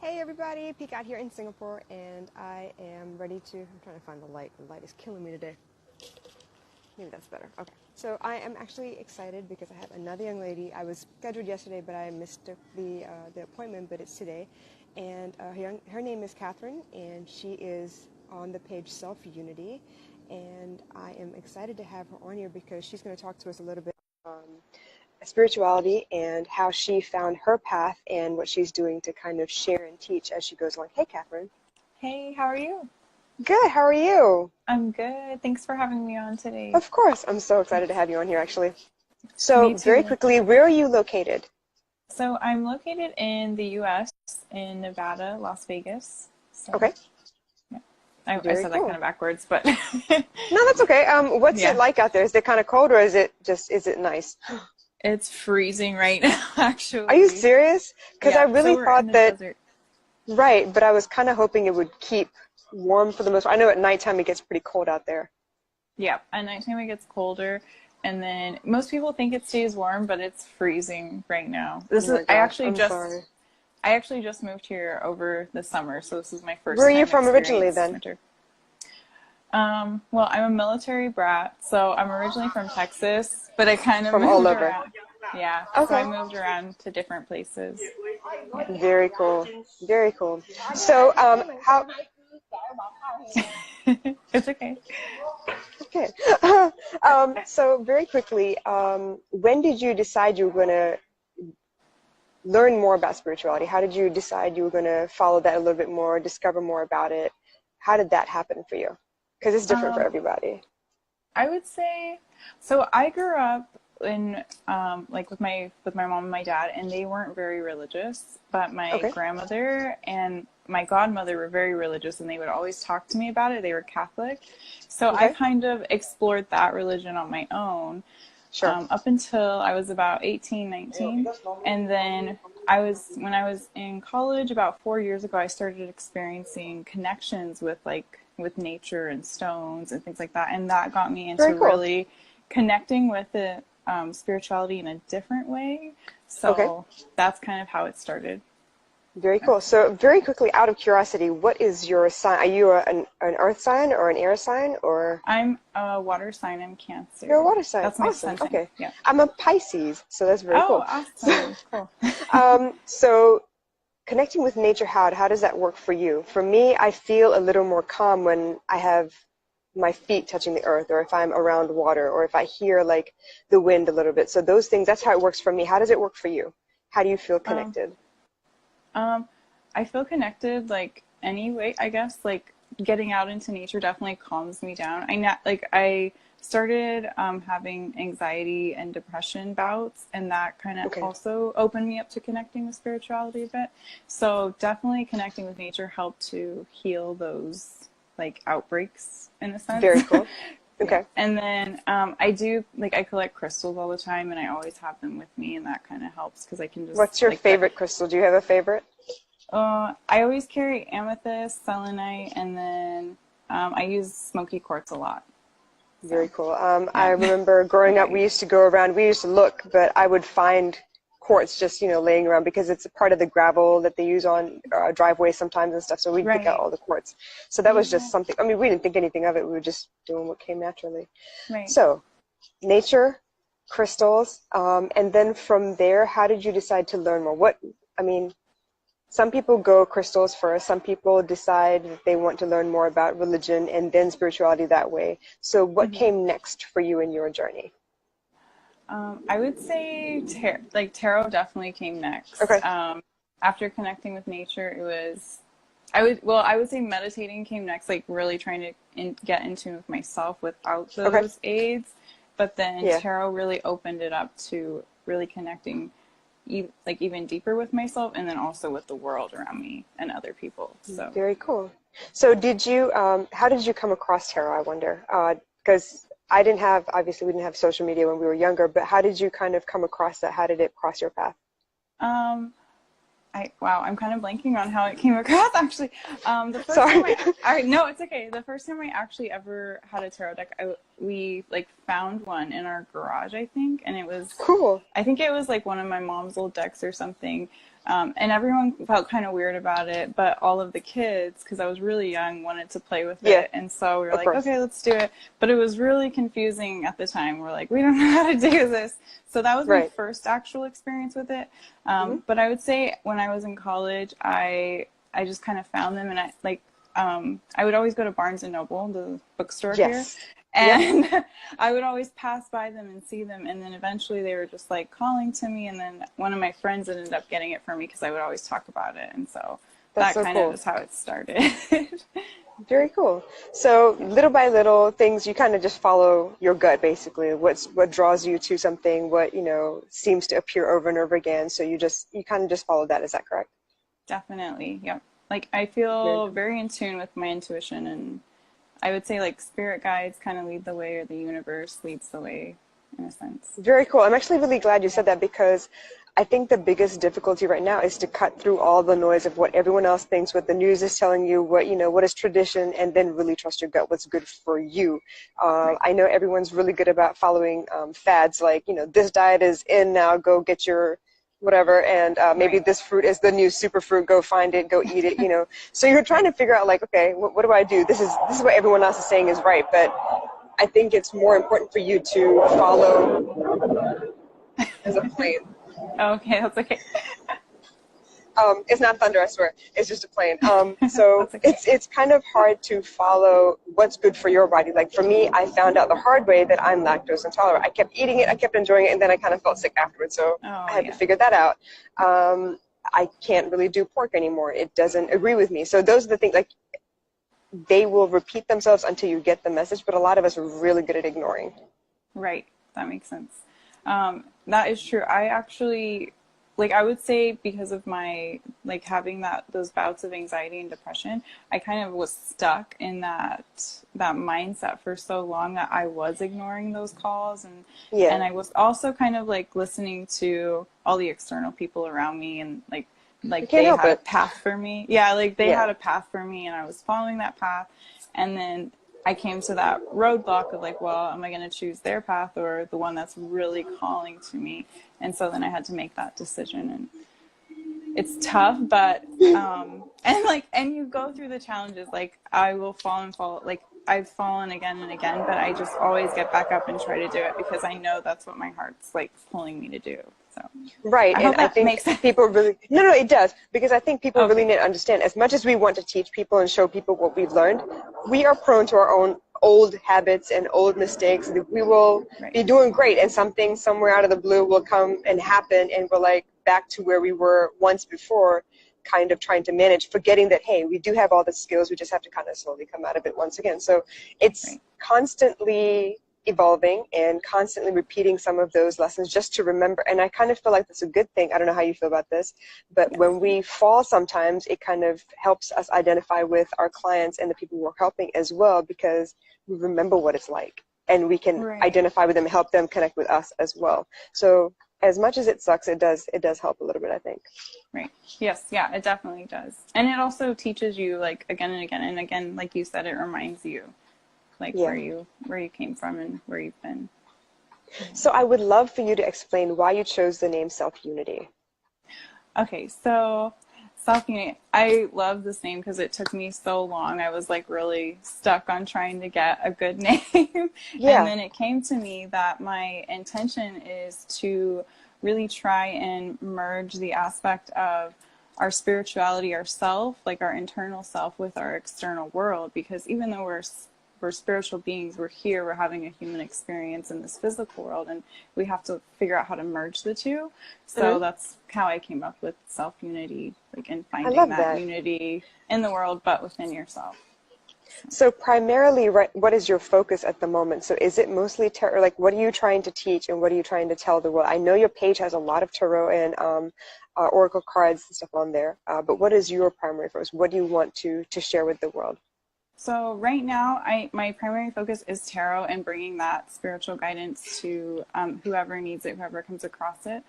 Hey everybody, Peek out here in Singapore, and I am ready to, I'm trying to find the light. The light is killing me today. Maybe that's better. Okay. So I am actually excited because I have another young lady. I was scheduled yesterday, but I missed the appointment, but it's today. And her name is Katharine, and she is on the page SelfUnity. And I am excited to have her on here because she's going to talk to us a little bit spirituality and how she found her path and what she's doing to kind of share and teach as she goes along. Hey, Katharine. Hey, how are you? Good. How are you? I'm good. Thanks for having me on today. Of course. I'm so excited to have you on here, actually. So Me too. very quickly, where are you located? So I'm located in the U.S., in Nevada, Las Vegas. So, Okay. yeah. I Very said that cool. kind of backwards, but No, that's okay. What's yeah. it like out there? Is it kind of cold or is it nice? It's freezing right now, actually. Are you serious? Because I Yeah, so really we're in thought the that, desert. right, but I was kind of hoping it would keep warm for the most part. I know at nighttime it gets pretty cold out there. Yeah, at nighttime it gets colder, and then most people think it stays warm, but it's freezing right now. Oh my gosh, I'm sorry. I actually just moved here over the summer, so this is my Where are first you time from originally experiencing then? winter. Well, I'm a military brat, so I'm originally from Texas, but I kind of From all moved over. around. Yeah, so I Okay. moved around to different places. Yeah. Very cool. Very cool. So, how? It's okay. Okay. So very quickly, when did you decide you were going to learn more about spirituality? How did you decide you were going to follow that a little bit more, discover more about it? How did that happen for you? Because it's different for everybody. I would say, so I grew up in like with my mom and my dad, and they weren't very religious, but my Okay. grandmother and my godmother were very religious, and they would always talk to me about it. They were Catholic, so I Okay. kind of explored that religion on my own. Sure. Up until I was about 18, 19. And then when I was in college about 4 years ago, I started experiencing connections with nature and stones and things like that. And that got me into Very cool. really connecting with the spirituality in a different way. Okay. So that's kind of how it started. Very cool. So very quickly, out of curiosity, what is your sign? Are you an earth sign or an air sign or? I'm a water sign. I'm Cancer. You're a water sign. That's my Awesome. sun sign. Okay. Yeah. I'm a Pisces, so that's very Oh, cool. awesome. Cool. So connecting with nature, how does that work for you? For me, I feel a little more calm when I have my feet touching the earth, or if I'm around water, or if I hear like the wind a little bit. So those things, that's how it works for me. How does it work for you? How do you feel connected? I feel connected like anyway, I guess like getting out into nature definitely calms me down. I started having anxiety and depression bouts, and that kind of Okay. also opened me up to connecting with spirituality a bit. So definitely connecting with nature helped to heal those like outbreaks in a sense. Very cool. Okay. Yeah. And then I collect crystals all the time, and I always have them with me, and that kind of helps because I can just. What's your favorite crystal? Do you have a favorite? I always carry amethyst, selenite, and then I use smoky quartz a lot. So, Very cool. yeah. I remember growing up, we used to look, but I would find quartz just, laying around because it's a part of the gravel that they use on driveways sometimes and stuff. So we'd pick out all the quartz. So that was just something, we didn't think anything of it. We were just doing what came naturally. Right. So nature, crystals, and then from there, how did you decide to learn more? Some people go crystals first. Some people decide that they want to learn more about religion and then spirituality that way. So what came next for you in your journey? I would say tarot definitely came next. Okay. After connecting with nature, I would say meditating came next, like really trying to get in tune with myself without those aids. But then tarot really opened it up to really connecting even deeper with myself, and then also with the world around me and other people. So very cool. So how did you come across tarot, I wonder? Because obviously we didn't have social media when we were younger, but how did you kind of come across that? How did it cross your path? I'm kind of blanking on how it came across actually. The first Sorry. time no, it's okay. The first time I actually ever had a tarot deck, we found one in our garage, I think, and it was cool. I think it was like one of my mom's old decks or something. And everyone felt kind of weird about it, but all of the kids, because I was really young, wanted to play with Yeah, it. And so we were of like, course. okay, let's do it. But it was really confusing at the time. We're like, we don't know how to do this. So that was my Right. first actual experience with it. Hmm. But I would say when I was in college, I just kind of found them, and I would always go to Barnes and Noble, the bookstore here. Yes. Yep. And I would always pass by them and see them. And then eventually they were just like calling to me. And then one of my friends ended up getting it for me because I would always talk about it. And so That's that so kind cool. of is how it started. Very cool. So little by little things, you kind of just follow your gut, basically. What draws you to something, what, seems to appear over and over again. So you kind of just follow that. Is that correct? Definitely. Yep. Like I Very feel cool. very in tune with my intuition, and I would say like spirit guides kind of lead the way, or the universe leads the way in a sense. Very cool. I'm actually really glad you said that because I think the biggest difficulty right now is to cut through all the noise of what everyone else thinks, what the news is telling you, what is tradition, and then really trust your gut, what's good for you. Right. I know everyone's really good about following fads like, this diet is in now, go get your whatever, and maybe Right. this fruit is the new superfruit, go find it, go eat it. So you're trying Right. to figure out like, okay, what do I do? This is what everyone else is saying is right, but I think it's more important for you to follow as a plane. Okay, that's okay. It's not thunder, I swear. It's just a plane. So That's okay. it's kind of hard to follow what's good for your body. Like for me, I found out the hard way that I'm lactose intolerant. I kept eating it, I kept enjoying it, and then I kind of felt sick afterwards. So I Oh had to yeah. figure that out. I can't really do pork anymore. It doesn't agree with me. So those are the things, like they will repeat themselves until you get the message, but a lot of us are really good at ignoring. Right. That makes sense. That is true. I actually, like, I would say because of my, like, having those bouts of anxiety and depression, I kind of was stuck in that mindset for so long that I was ignoring those calls. And Yeah. I was also kind of like listening to all the external people around me, and You like can't they help had a it. path for me. Yeah, like they Yeah. had a path for me and I was following that path. And then I came to that roadblock of like, well, am I going to choose their path or the one that's really calling to me? And so then I had to make that decision, and it's tough, but and you go through the challenges. Like I will fall and fall. Like I've fallen again and again, but I just always get back up and try to do it because I know that's what my heart's like pulling me to do. So Right, I and hope I that think makes sense. people really, no, it does, because I think people really Okay. need to understand, as much as we want to teach people and show people what we've learned, we are prone to our own old habits and old mistakes. We will Right. be doing great, and something somewhere out of the blue will come and happen, and we're like back to where we were once before, kind of trying to manage, forgetting that, hey, we do have all the skills, we just have to kind of slowly come out of it once again. So it's Right. constantly evolving and constantly repeating some of those lessons just to remember. And I kind of feel like that's a good thing. I don't know how you feel about this, but Yes. when we fall sometimes, it kind of helps us identify with our clients and the people we're helping as well, because we remember what it's like and we can Right. identify with them, help them connect with us as well. So as much as it sucks, it does help a little bit, I think. Right. Yes. Yeah, it definitely does. And it also teaches you like again and again and again, like you said, it reminds you like Yeah. where you came from and where you've been. So I would love for you to explain why you chose the name Self-Unity. Okay, so SelfUnity, I love this name because it took me so long. I was like really stuck on trying to get a good name. And Yeah. then it came to me that my intention is to really try and merge the aspect of our spirituality, ourself, like our internal self, with our external world. Because even though we're spiritual beings, we're here, we're having a human experience in this physical world, and we have to figure out how to merge the two. So Hmm. that's how I came up with self-unity, like in I finding love that that. unity in the world, but within yourself. So primarily, right, what is your focus at the moment? So is it mostly tarot? Like, what are you trying to teach and what are you trying to tell the world? I know your page has a lot of tarot and oracle cards and stuff on there, but what is your primary focus? What do you want to share with the world? So right now, my primary focus is tarot and bringing that spiritual guidance to whoever needs it, whoever comes across it.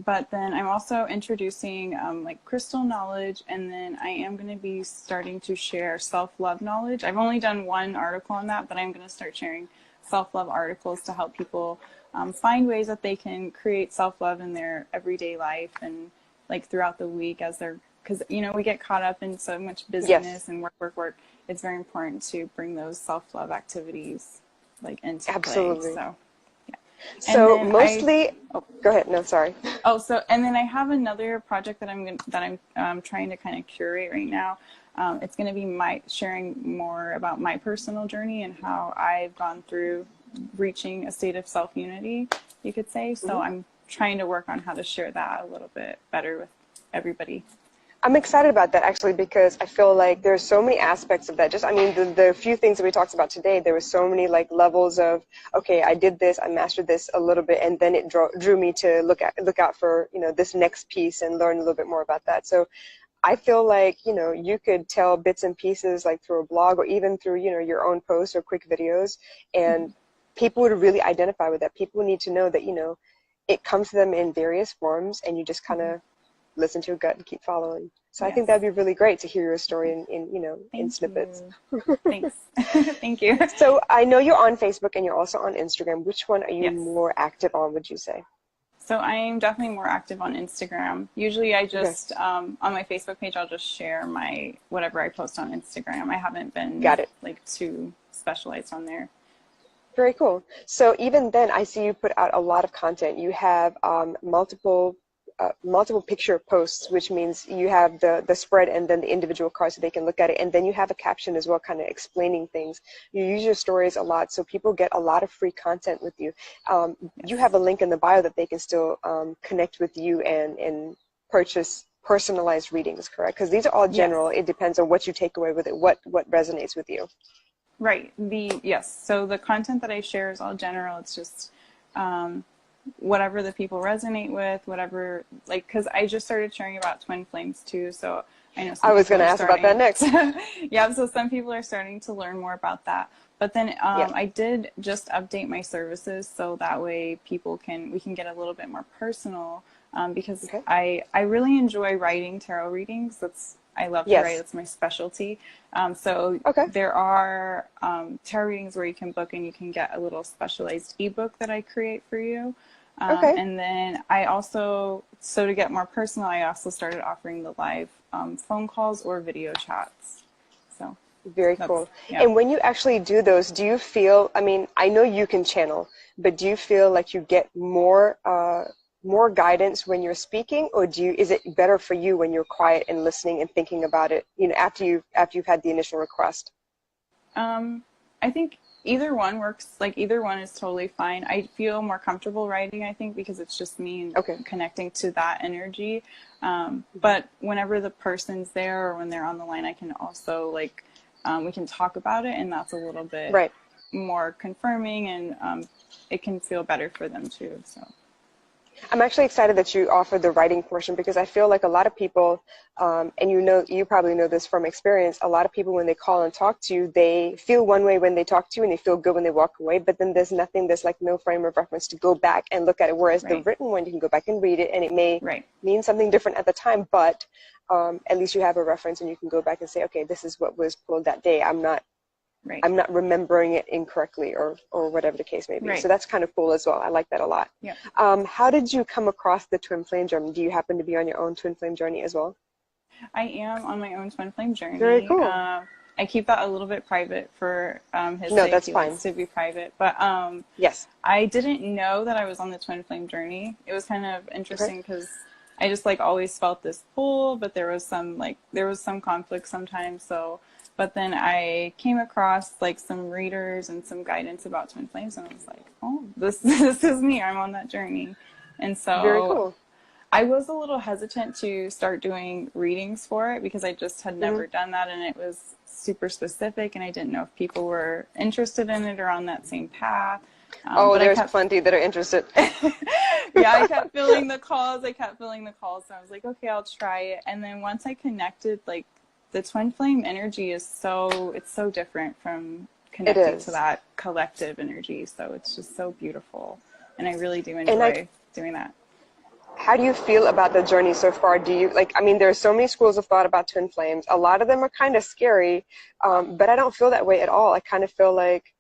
But then I'm also introducing like crystal knowledge, and then I am going to be starting to share self-love knowledge. I've only done one article on that, but I'm going to start sharing self-love articles to help people find ways that they can create self-love in their everyday life, and like throughout the week as they're, because, you know, we get caught up in so much busyness and work. It's very important to bring those self-love activities like into Absolutely. play. So, yeah. So mostly, go ahead. No, sorry. Oh, so, and then I have another project that I'm trying to kind of curate right now. It's going to be sharing more about my personal journey and how I've gone through reaching a state of self-unity, you could say. So I'm trying to work on how to share that a little bit better with everybody. I'm excited about that actually, because I feel like there's so many aspects of that. Just, I mean, the few things that we talked about today, there were so many like levels of, okay, I did this, I mastered this a little bit, and then it drew me to look out for, you know, this next piece and learn a little bit more about that. So I feel like, you know, you could tell bits and pieces like through a blog or even through, you know, your own posts or quick videos, and people would really identify with that. People need to know that, you know, it comes to them in various forms, and you just kind of listen to your gut and keep following. So I think that'd be really great to hear your story in you know, in snippets. Thanks. Thank you. So I know you're on Facebook and you're also on Instagram. Which one are you more active on, would you say? So I'm definitely more active on Instagram. Usually I just, on my Facebook page, I'll just share whatever I post on Instagram. I haven't been like too specialized on there. Very cool. So even then, I see you put out a lot of content. You have multiple picture posts, which means you have the spread and then the individual cards so they can look at it, and then you have a caption as well, kind of explaining things. You use your stories a lot, so people get a lot of free content with you. You have a link in the bio that they can still connect with you and purchase personalized readings, correct? Because these are all general. It depends on what you take away with it, what resonates with you. Right. So the content that I share is all general. It's just whatever the people resonate with, whatever, like, because I just started sharing about twin flames too, so I know I was going to ask about that next. Yeah, so some people are starting to learn more about that. But then I did just update my services so that way we can get a little bit more personal, because I really enjoy writing tarot readings. I love to write. It's my specialty. So there are tarot readings where you can book and you can get a little specialized ebook that I create for you. And then I also, so to get more personal, I also started offering the live phone calls or video chats. So very cool. And when you actually do those, do you feel, I mean, I know you can channel, but do you feel like you get more guidance when you're speaking, or is it better for you when you're quiet and listening and thinking about it, you know, after you've had the initial request? I think either one works. Like, either one is totally fine. I feel more comfortable writing, I think, because it's just me connecting to that energy. But whenever the person's there or when they're on the line, I can also, like, we can talk about it, and that's a little bit more confirming, and it can feel better for them too. So I'm actually excited that you offered the writing portion, because I feel like a lot of people, and you probably know this from experience, a lot of people when they call and talk to you, they feel one way when they talk to you and they feel good when they walk away, but then there's like no frame of reference to go back and look at it, whereas the written one, you can go back and read it and it may mean something different at the time, but at least you have a reference and you can go back and say, okay, this is what was pulled that day. I'm not remembering it incorrectly, or whatever the case may be. So that's kind of cool as well. I like that a lot. How did you come across the twin flame journey? Do you happen to be on your own twin flame journey as well? I am on my own twin flame journey. Very cool. I keep that a little bit private for his sake. That's fine. To be private. But I didn't know that I was on the twin flame journey. It was kind of interesting because I just like always felt this pull, but there was some conflict sometimes. So. But then I came across like some readers and some guidance about twin flames, and I was like, oh, this is me. I'm on that journey. And so very cool. I was a little hesitant to start doing readings for it because I just had never done that, and it was super specific, and I didn't know if people were interested in it or on that same path. But there's plenty that are interested. I kept filling the calls. So I was like, okay, I'll try it. And then once I connected, like, the twin flame energy is so different from connecting to that collective energy. So it's just so beautiful. And I really do enjoy doing that. How do you feel about the journey so far? Do you, like, I mean, there are so many schools of thought about twin flames. A lot of them are kind of scary, but I don't feel that way at all. I kind of feel like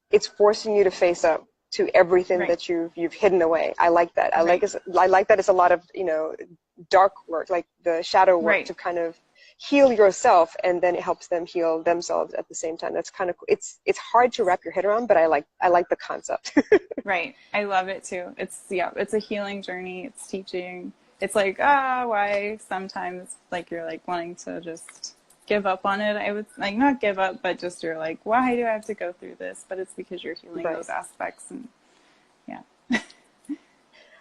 it's forcing you to face up to everything that you've hidden away. I like that. I like that it's a lot of, you know, dark work, like the shadow work, Right. to kind of heal yourself, and then it helps them heal themselves at the same time. That's kind of, it's hard to wrap your head around, but I like the concept. Right. I love it too. It's a healing journey. It's teaching. It's like, why sometimes like you're like wanting to just give up on it. I would like not give up, but just you're like, why do I have to go through this? But it's because you're healing Right. those aspects, and yeah.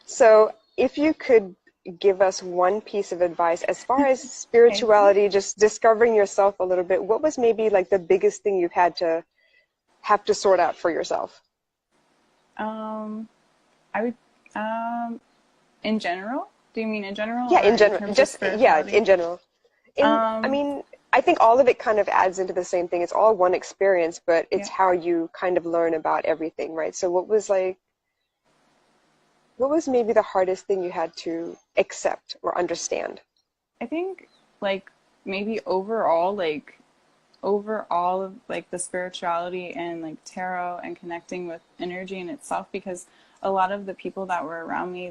So if you could give us one piece of advice as far as spirituality, just discovering yourself a little bit, what was maybe like the biggest thing you've had to sort out for yourself? I would, in general? Do you mean in general? Yeah, Or in general. terms of Just, yeah, spirituality? in general. I mean, I think all of it kind of adds into the same thing. It's all one experience, but it's Yeah. how you kind of learn about everything, right? So what was maybe the hardest thing you had to accept or understand? I think like maybe overall of like the spirituality and like tarot and connecting with energy in itself, because a lot of the people that were around me,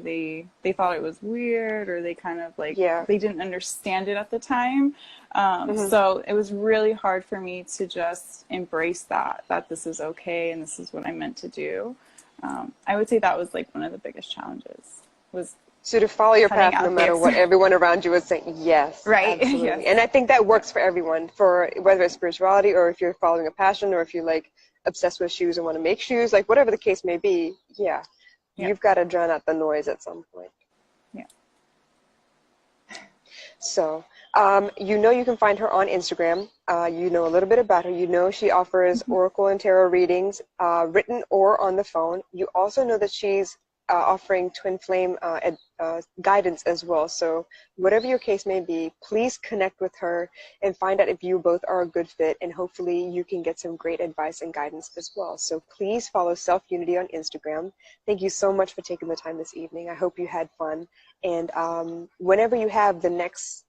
they thought it was weird, or they kind of like Yeah. they didn't understand it at the time. Mm-hmm. So it was really hard for me to just embrace that this is okay and this is what I'm meant to do. I would say that was like one of the biggest challenges, was So to follow your cutting path no out the matter what everyone around you is saying. Yes, Right. absolutely. Yes. And I think that works for everyone, for whether it's spirituality or if you're following a passion or if you're like obsessed with shoes and want to make shoes, like whatever the case may be. Yeah. Yeah. You've got to drown out the noise at some point. Yeah. So, you can find her on Instagram. You know a little bit about her. You know she offers oracle and tarot readings, written or on the phone. You also know that she's offering twin flame guidance as well. So whatever your case may be, please connect with her and find out if you both are a good fit, and hopefully you can get some great advice and guidance as well. So please follow SelfUnity on Instagram. Thank you so much for taking the time this evening. I hope you had fun. And whenever you have the next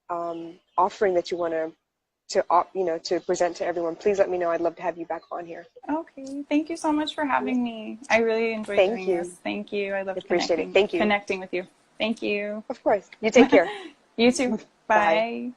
offering that you want to present to everyone, please let me know. I'd love to have you back on here. Okay. Thank you so much for having me. I really enjoyed Thank doing you. this. Thank you. I loved Appreciate it. Thank you. connecting with you. Thank you. Of course. You take care. You too. Bye. Bye.